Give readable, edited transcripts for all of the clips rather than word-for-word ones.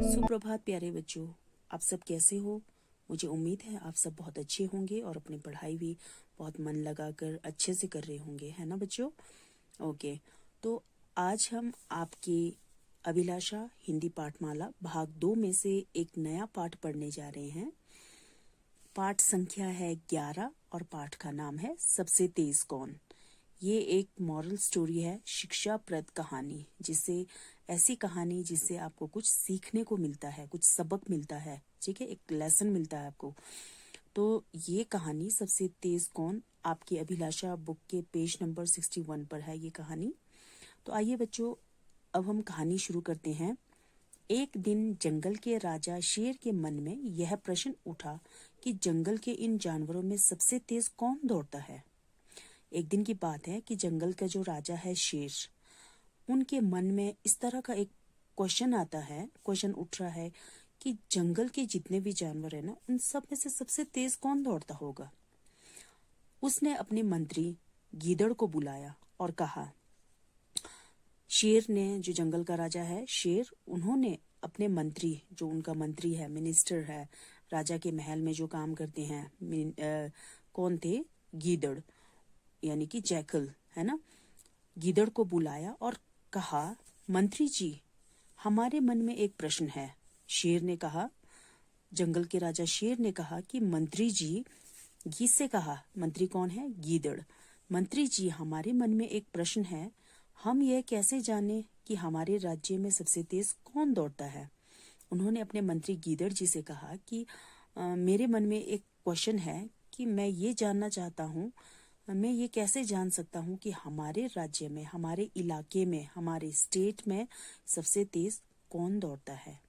सुप्रभात प्यारे बच्चों, आप सब कैसे हो? मुझे उम्मीद है आप सब बहुत अच्छे होंगे और अपनी पढ़ाई भी बहुत मन लगाकर अच्छे से कर रहे होंगे, है ना बच्चों? ओके, तो आज हम आपकी अभिलाषा हिंदी पाठमाला भाग 2 में से एक नया पाठ पढ़ने जा रहे हैं। पाठ संख्या है 11 और पाठ का नाम है सबसे तेज कौन। ये एक मॉरल स्टोरी है, शिक्षाप्रद कहानी, ऐसी कहानी जिससे आपको कुछ सीखने को मिलता है, कुछ सबक मिलता है, ठीक है, एक लेसन मिलता है आपको। तो ये कहानी सबसे तेज कौन आपकी अभिलाषा बुक के पेज नंबर 61 पर है ये कहानी। तो आइए बच्चों, अब हम कहानी शुरू करते हैं। एक दिन जंगल के राजा शेर के मन में यह प्रश्न उठा कि जंगल के इन जानवरों में सबसे तेज कौन दौड़ता है। एक दिन की बात है कि जंगल का जो राजा है शेर, उनके मन में इस तरह का एक क्वेश्चन उठ रहा है कि जंगल के जितने भी जानवर है ना, उन सब में से सबसे तेज कौन दौड़ता होगा। उसने अपने मंत्री गीदड़ को बुलाया और कहा, शेर ने, जो जंगल का राजा है शेर, उन्होंने अपने मंत्री, जो उनका मंत्री है, मिनिस्टर है, राजा के महल में जो काम करते हैं, कौन थे? गीदड़, यानी कि जैकल, है ना। गीदड़ को बुलाया और कहा, मंत्री जी, हमारे मन में एक प्रश्न है। शेर ने कहा, जंगल के राजा शेर ने कहा कि मंत्री जी, गीत से कहा, मंत्री कौन है? गीदड़। मंत्री जी, हमारे मन में एक प्रश्न है, हम यह कैसे जाने कि हमारे राज्य में सबसे तेज कौन दौड़ता है। उन्होंने अपने मंत्री गीदड़ जी से कहा कि मेरे मन में एक क्वेश्चन है कि मैं ये जानना चाहता हूँ, मैं ये कैसे जान सकता हूँ कि हमारे राज्य में, हमारे इलाके में, हमारे स्टेट में सबसे तेज कौन दौड़ता है।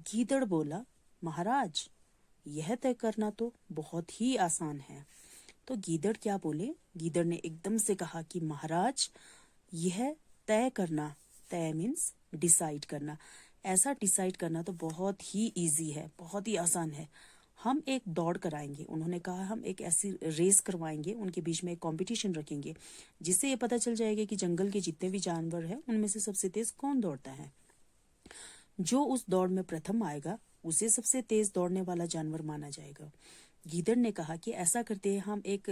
गीदड़ बोला, महाराज, यह तय करना तो बहुत ही आसान है। तो गीदड़ क्या बोले? गीदड़ ने एकदम से कहा कि महाराज, यह तय करना, तय मीन्स डिसाइड करना, ऐसा डिसाइड करना तो बहुत ही इजी है, बहुत ही आसान है। हम एक दौड़ कराएंगे। उन्होंने कहा, हम एक ऐसी रेस करवाएंगे, उनके बीच में एक कंपटीशन रखेंगे, जिससे ये पता चल जाएगा कि जंगल के जितने भी जानवर हैं उनमें से सबसे तेज कौन दौड़ता है। जो उस दौड़ में प्रथम आएगा उसे सबसे तेज दौड़ने वाला जानवर माना जाएगा। गीदड़ ने कहा कि ऐसा करते हैं, हम एक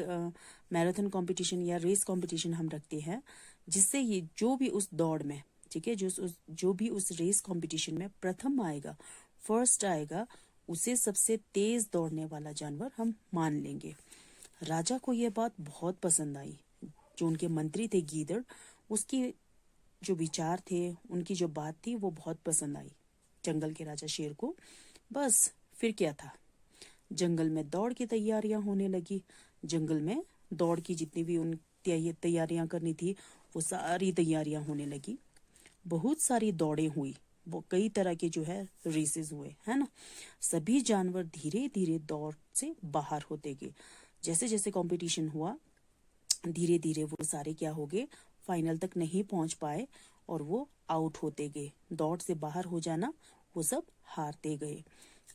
मैराथन कंपटीशन या रेस कंपटीशन हम रखते हैं, जिससे ये जो भी उस दौड़ में, ठीक है, जो भी उस रेस कंपटीशन में प्रथम आएगा, फर्स्ट आएगा, उसे सबसे तेज दौड़ने वाला जानवर हम मान लेंगे। राजा को यह बात बहुत पसंद आई। जो उनके मंत्री थे गीदड़, उसकी जो विचार थे, उनकी जो बात थी, वो बहुत पसंद आई जंगल के राजा शेर को। बस फिर क्या था, जंगल में दौड़ की तैयारियां होने लगी। जंगल में दौड़ की जितनी भी उन तैयारियां करनी थी, वो सारी तैयारियां होने लगी। बहुत सारी दौड़ें हुई, वो कई तरह के जो है रेसेस हुए, है ना। सभी जानवर धीरे धीरे दौड़ से बाहर होते गए। जैसे जैसे कंपटीशन हुआ, धीरे धीरे वो सारे क्या हो गए, फाइनल तक नहीं पहुंच पाए और वो आउट होते गए। दौड़ से बाहर हो जाना, वो सब हारते गए।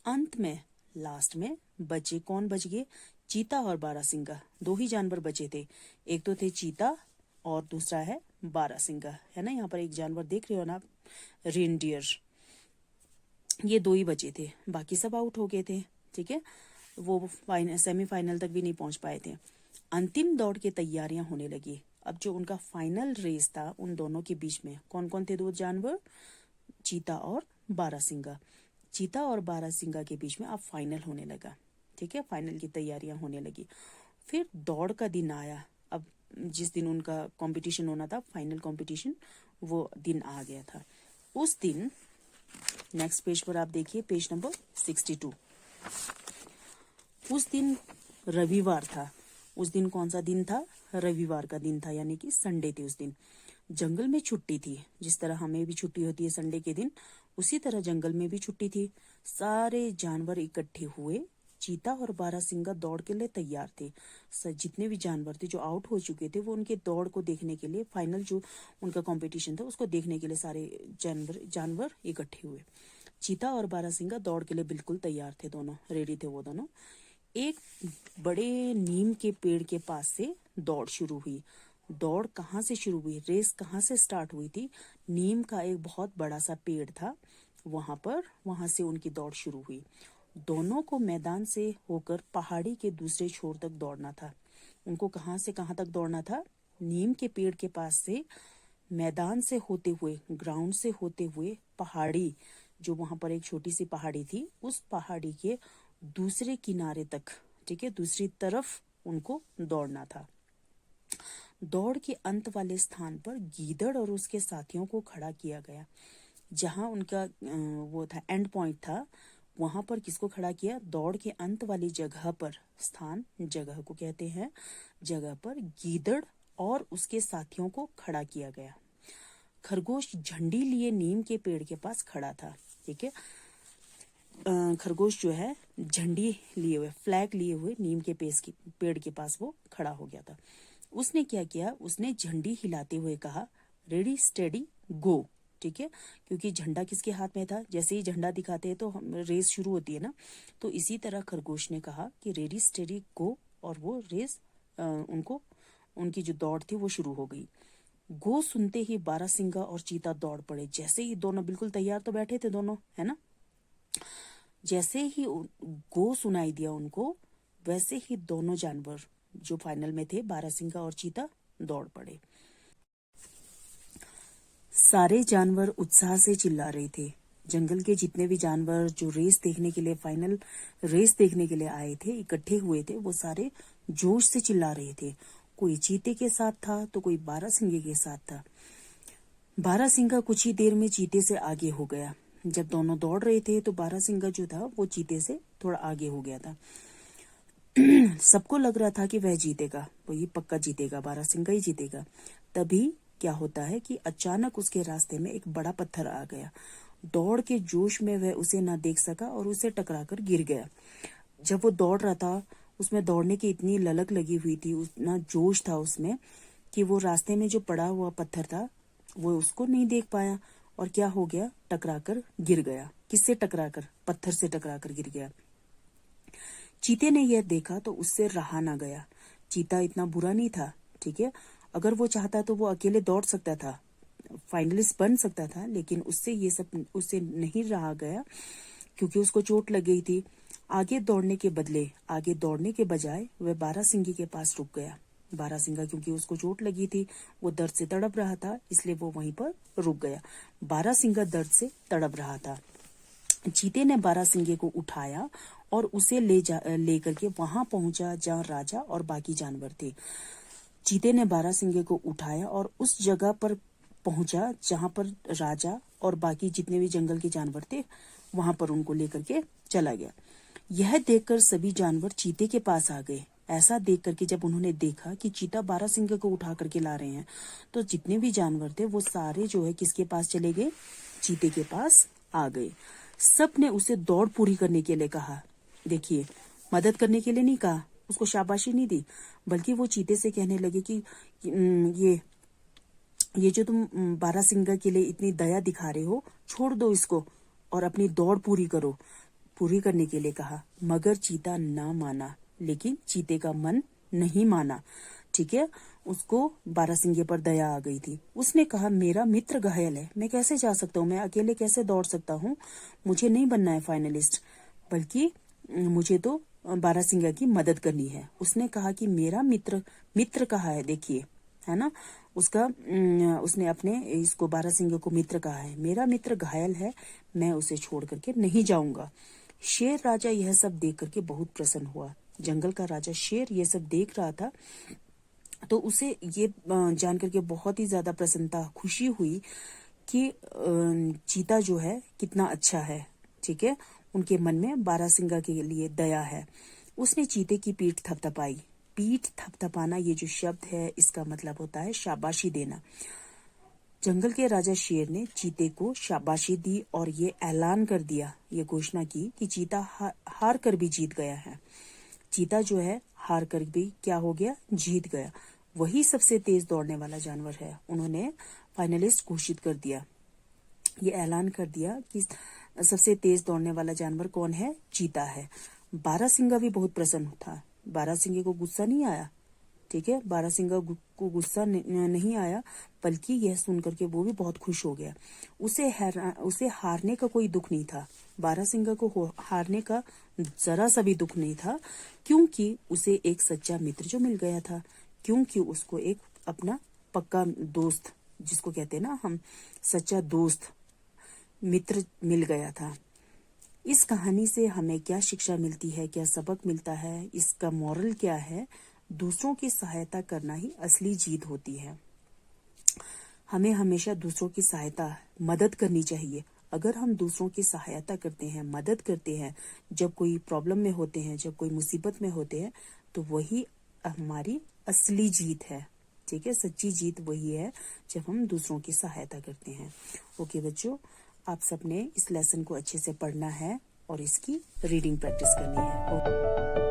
अंत में, लास्ट में बचे कौन? बच गए चीता और बारहसिंगा। दो ही जानवर बचे थे, एक तो थे चीता और दूसरा है बारहसिंगा, है ना। यहाँ पर एक जानवर देख रहे हो ना आप, रेनडियर। ये दो ही बचे थे, बाकी सब आउट हो गए थे, ठीक है। वो सेमीफाइनल तक भी नहीं पहुंच पाए थे। अंतिम दौड़ की तैयारियां होने लगी। अब जो उनका फाइनल रेस था, उन दोनों के बीच में कौन कौन थे? दो जानवर, चीता और बारहसिंगा। चीता और बारहसिंगा के बीच में अब फाइनल होने लगा, ठीक है, फाइनल की तैयारियां होने लगी। फिर दौड़ का दिन आया। अब जिस दिन उनका कंपटीशन होना था, फाइनल कंपटीशन, वो दिन आ गया था। उस दिन, नेक्स्ट पेज पर आप देखिए, पेज नंबर 62। उस दिन रविवार था। उस दिन कौन सा दिन था? रविवार का दिन था, यानी कि संडे थी उस दिन। जंगल में छुट्टी थी। जिस तरह हमें भी छुट्टी होती है संडे के दिन, उसी तरह जंगल में भी छुट्टी थी। सारे जानवर इकट्ठे हुए। चीता और बारहसिंगा दौड़ के लिए तैयार थे। जितने भी जानवर थे जो आउट हो चुके थे, वो उनके दौड़ को देखने के लिए, फाइनल जो उनका कंपटीशन था उसको देखने के लिए सारे जानवर इकट्ठे हुए। चीता और बारहसिंगा दौड़ के लिए बिल्कुल तैयार थे, दोनों रेडी थे वो दोनों। एक बड़े नीम के पेड़ के पास से दौड़ शुरू हुई। दौड़ कहाँ से शुरू हुई, रेस कहाँ से स्टार्ट हुई थी? नीम का एक बहुत बड़ा सा पेड़ था, वहां से उनकी दौड़ शुरू हुई। दोनों को मैदान से होकर पहाड़ी के दूसरे छोर तक दौड़ना था। उनको कहाँ से कहाँ तक दौड़ना था? नीम के पेड़ के पास से मैदान से होते हुए, ग्राउंड से होते हुए पहाड़ी, जो वहां पर एक छोटी सी पहाड़ी थी, उस पहाड़ी के दूसरे किनारे तक, ठीक है, दूसरी तरफ उनको दौड़ना था। दौड़ के अंत वाले स्थान पर गीदड़ और उसके साथियों को खड़ा किया गया। जहां उनका वो था, एंड पॉइंट था, वहां पर किसको खड़ा किया? दौड़ के अंत वाली जगह पर, स्थान, जगह को कहते हैं, जगह पर गीदड़ और उसके साथियों को खड़ा किया गया। खरगोश झंडी लिए नीम के पेड़ के पास खड़ा था, ठीक है। खरगोश जो है झंडी लिए हुए, फ्लैग लिए हुए नीम के पेड़ के पास वो खड़ा हो गया था। उसने क्या किया? उसने झंडी हिलाते हुए कहा, रेडी स्टेडी गो, ठीक है, क्योंकि झंडा किसके हाथ में था? जैसे ही झंडा दिखाते हैं तो हम रेस शुरू होती है ना, तो इसी तरह खरगोश ने कहा कि रेडी स्टेडी गो, और वो रेस उनकी जो दौड़ थी वो शुरू हो गई। गो सुनते ही बारहसिंगा और चीता दौड़ पड़े। जैसे ही दोनों बिल्कुल तैयार तो बैठे थे दोनों, है ना, जैसे ही गो सुनाई दिया उनको, वैसे ही दोनों जानवर जो फाइनल में थे, बारहसिंगा और चीता, दौड़ पड़े। सारे जानवर उत्साह से चिल्ला रहे थे। जंगल के जितने भी जानवर जो रेस देखने के लिए, फाइनल रेस देखने के लिए आए थे, इकट्ठे हुए थे, वो सारे जोश से चिल्ला रहे थे। कोई चीते के साथ था तो कोई बारहसिंगे के साथ था। बारहसिंगा कुछ ही देर में चीते से आगे हो गया। जब दोनों दौड़ रहे थे तो बारहसिंगा जो था वो चीते से थोड़ा आगे हो गया था। सबको लग रहा था कि वह जीतेगा, वो ये पक्का जीतेगा, बारहसिंगा ही जीतेगा। तभी क्या होता है कि अचानक उसके रास्ते में एक बड़ा पत्थर आ गया। दौड़ के जोश में वह उसे ना देख सका और उसे टकराकर गिर गया। जब वो दौड़ रहा था, उसमें दौड़ने की इतनी ललक लगी हुई थी, उतना जोश था उसमें, कि वो रास्ते में जो पड़ा हुआ पत्थर था वो उसको नहीं देख पाया, और क्या हो गया? टकराकर गिर गया। किससे टकराकर? पत्थर से टकराकर गिर गया। चीते ने यह देखा तो उससे रहा ना गया। चीता इतना बुरा नहीं था, ठीक है, अगर वो चाहता तो वो अकेले दौड़ सकता था, फाइनलिस्ट बन सकता था, लेकिन उससे नहीं रहा गया, क्योंकि उसको चोट लग गई थी। आगे दौड़ने के बजाय वह बारहसिंगे के पास रुक गया। बारहसिंगा, क्योंकि उसको चोट लगी थी, वो दर्द से तड़प रहा था, इसलिए वो वहीं पर रुक गया। बारहसिंगा दर्द से तड़प रहा था। चीते ने बारहसिंगे को उठाया और उसे लेकर के वहां पहुंचा जहां राजा और बाकी जानवर थे। चीते ने बारहसिंगे को उठाया और उस जगह पर पहुंचा जहां पर राजा और बाकी जितने भी जंगल के जानवर थे, वहां पर उनको लेकर के चला गया। यह देखकर सभी जानवर चीते के पास आ गए। ऐसा देख करके जब उन्होंने देखा कि चीता बारहसिंगे को उठा करके ला रहे हैं, तो जितने भी जानवर थे वो सारे जो है किसके पास चले गए? चीते के पास आ गए। सब ने उसे दौड़ पूरी करने के लिए कहा। देखिए, मदद करने के लिए नहीं कहा, उसको शाबाशी नहीं दी, बल्कि वो चीते से कहने लगे कि ये जो तुम बारहसिंगा के लिए इतनी दया दिखा रहे हो, छोड़ दो इसको और अपनी दौड़ पूरी करो। पूरी करने के लिए कहा, मगर चीता ना माना। लेकिन चीते का मन नहीं माना, ठीक है, उसको बारहसिंगे पर दया आ गई थी। उसने कहा, मेरा मित्र घायल है, मैं कैसे जा सकता हूँ, मैं अकेले कैसे दौड़ सकता हूँ, मुझे नहीं बनना है फाइनलिस्ट, बल्कि मुझे तो बारहसिंगा की मदद करनी है। उसने कहा कि मेरा मित्र कहाँ है, देखिए, है ना, उसने अपने इसको बारहसिंगे को मित्र कहा है। मेरा मित्र घायल है, मैं उसे छोड़ करके नहीं जाऊंगा। शेर राजा यह सब देख करके बहुत प्रसन्न हुआ। जंगल का राजा शेर ये सब देख रहा था, तो उसे ये जान करके बहुत ही ज्यादा प्रसन्नता, खुशी हुई कि चीता जो है कितना अच्छा है, ठीक है, उनके मन में बारहसिंगा के लिए दया है। उसने चीते की पीठ थपथपाई। पीठ थपथपाना, ये जो शब्द है, इसका मतलब होता है शाबाशी देना। जंगल के राजा शेर ने चीते को शाबाशी दी और ये ऐलान कर दिया, ये घोषणा की कि चीता हार कर भी जीत गया है। चीता जो है हार कर भी क्या हो गया? जीत गया। वही सबसे तेज दौड़ने वाला जानवर है। उन्होंने फाइनलिस्ट घोषित कर दिया, ये ऐलान कर दिया कि सबसे तेज दौड़ने वाला जानवर कौन है? चीता है। बारहसिंगा भी बहुत प्रसन्न था। बारहसिंगे को गुस्सा नहीं आया, ठीक है, बारहसिंगा को गुस्सा नहीं आया, बल्कि यह सुनकर के वो भी बहुत खुश हो गया। उसे हारने का कोई दुख नहीं था। बारहसिंगा को हारने का जरा सा भी दुख नहीं था, क्योंकि उसे एक सच्चा मित्र जो मिल गया था, क्योंकि उसको एक अपना पक्का दोस्त, जिसको कहते हैं ना हम, सच्चा दोस्त मित्र मिल गया था। इस कहानी से हमें क्या शिक्षा मिलती है, क्या सबक मिलता है, इसका मॉरल क्या है? दूसरों की सहायता करना ही असली जीत होती है। हमें हमेशा दूसरों की सहायता, मदद करनी चाहिए। अगर हम दूसरों की सहायता करते हैं, मदद करते हैं, जब कोई प्रॉब्लम में होते हैं, जब कोई मुसीबत में होते हैं, तो वही हमारी असली जीत है। ठीक है, सच्ची जीत वही है जब हम दूसरों की सहायता करते हैं। ओके बच्चों, आप सबने इस लेसन को अच्छे से पढ़ना है और इसकी रीडिंग प्रैक्टिस करनी है।